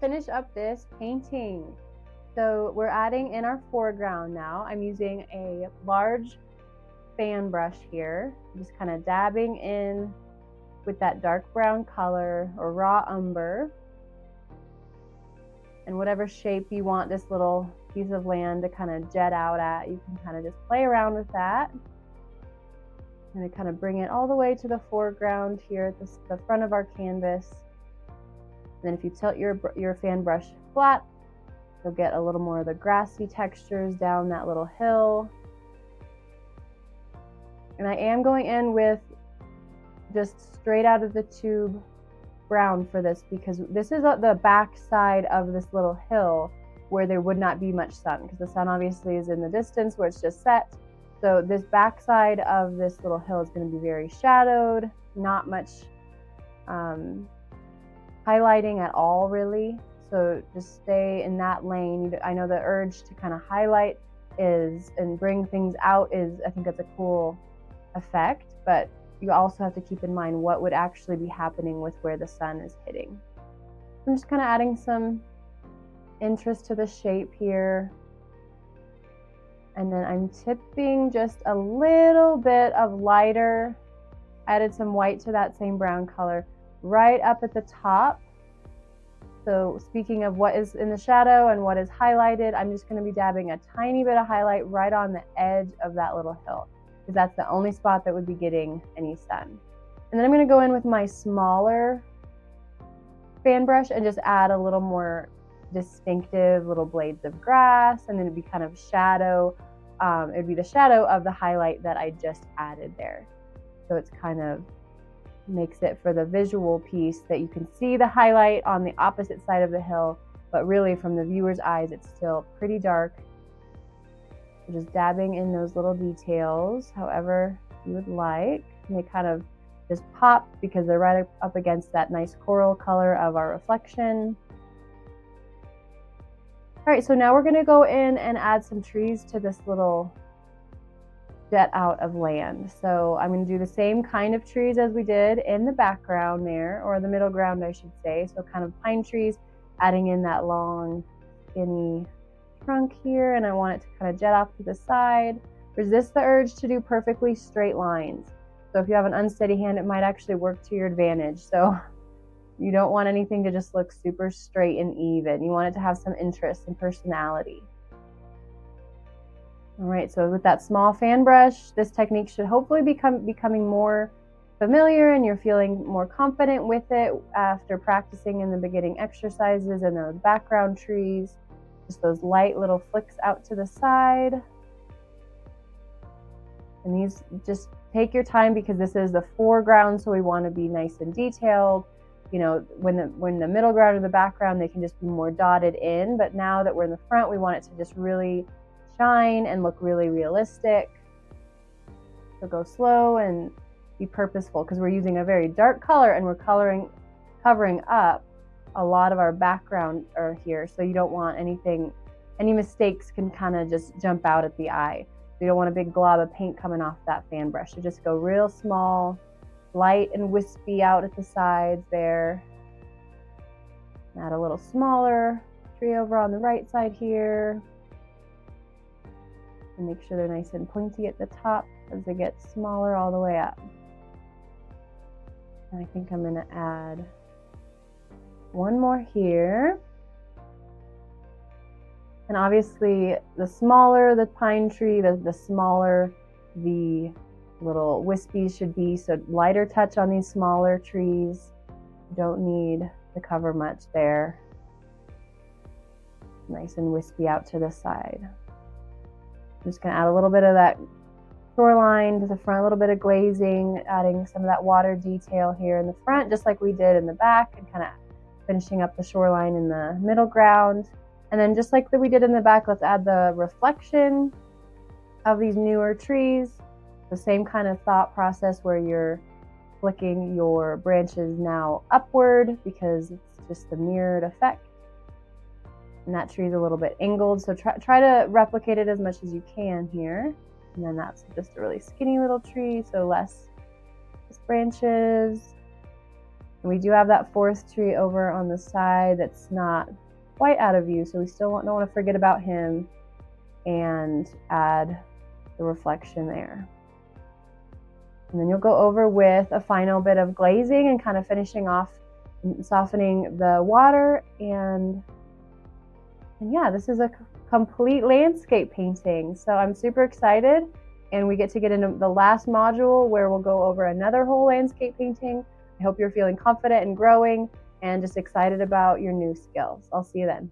finish up this painting. So we're adding in our foreground now. I'm using a large fan brush here, just kind of dabbing in with that dark brown color or raw umber. And whatever shape you want this little piece of land to kind of jet out at, you can kind of just play around with that. I'm going to kind of bring it all the way to the foreground here at the front of our canvas. And then if you tilt your fan brush flat, you'll get a little more of the grassy textures down that little hill. And I am going in with just straight out of the tube brown for this, because this is the back side of this little hill where there would not be much sun, because the sun obviously is in the distance where it's just set. So this back side of this little hill is going to be very shadowed, not much highlighting at all really. So just stay in that lane. I know the urge to kind of highlight and bring things out I think that's a cool effect, but you also have to keep in mind what would actually be happening with where the sun is hitting. I'm just kind of adding some interest to the shape here. And then I'm tipping just a little bit of lighter, added some white to that same brown color right up at the top. So speaking of what is in the shadow and what is highlighted, I'm just going to be dabbing a tiny bit of highlight right on the edge of that little hill, because that's the only spot that would be getting any sun. And then I'm going to go in with my smaller fan brush and just add a little more distinctive little blades of grass, and then it'd be kind of shadow. It'd be the shadow of the highlight that I just added there. So it's kind of makes it for the visual piece that you can see the highlight on the opposite side of the hill, but really from the viewer's eyes, it's still pretty dark. So just dabbing in those little details however you would like. And they kind of just pop because they're right up against that nice coral color of our reflection. All right, so now we're gonna go in and add some trees to this little jet out of land. So I'm gonna do the same kind of trees as we did in the background there, or the middle ground, I should say. So kind of pine trees, adding in that long, skinny trunk here, and I want it to kind of jet off to the side. Resist the urge to do perfectly straight lines. So if you have an unsteady hand, it might actually work to your advantage. So you don't want anything to just look super straight and even. You want it to have some interest and personality. All right, so with that small fan brush, this technique should hopefully becoming more familiar, and you're feeling more confident with it after practicing in the beginning exercises and those background trees. Just those light little flicks out to the side. And these, just take your time because this is the foreground, so we want to be nice and detailed. You know, when the middle ground or the background, they can just be more dotted in, but now that we're in the front, we want it to just really shine and look really realistic. So go slow and be purposeful, because we're using a very dark color and we're covering up a lot of our background here, so you don't want any mistakes can kind of just jump out at the eye. You don't want a big glob of paint coming off that fan brush. So just go real small, light and wispy out at the sides there. Add a little smaller tree over on the right side here. And make sure they're nice and pointy at the top as they get smaller all the way up. And I think I'm gonna add one more here. And obviously the smaller the pine tree, the smaller the little wispies should be. So lighter touch on these smaller trees. Don't need to cover much there. Nice and wispy out to the side. I'm just going to add a little bit of that shoreline to the front, a little bit of glazing, adding some of that water detail here in the front, just like we did in the back, and kind of finishing up the shoreline in the middle ground. And then just like we did in the back, let's add the reflection of these newer trees. The same kind of thought process where you're flicking your branches now upward because it's just a mirrored effect. And that tree is a little bit angled, so try to replicate it as much as you can here. And then that's just a really skinny little tree, so less branches. And we do have that forest tree over on the side that's not quite out of view, so we still don't want to forget about him and add the reflection there. And then you'll go over with a final bit of glazing and kind of finishing off and softening the water. And yeah, this is a complete landscape painting. So I'm super excited, and we get to get into the last module where we'll go over another whole landscape painting. I hope you're feeling confident and growing and just excited about your new skills. I'll see you then.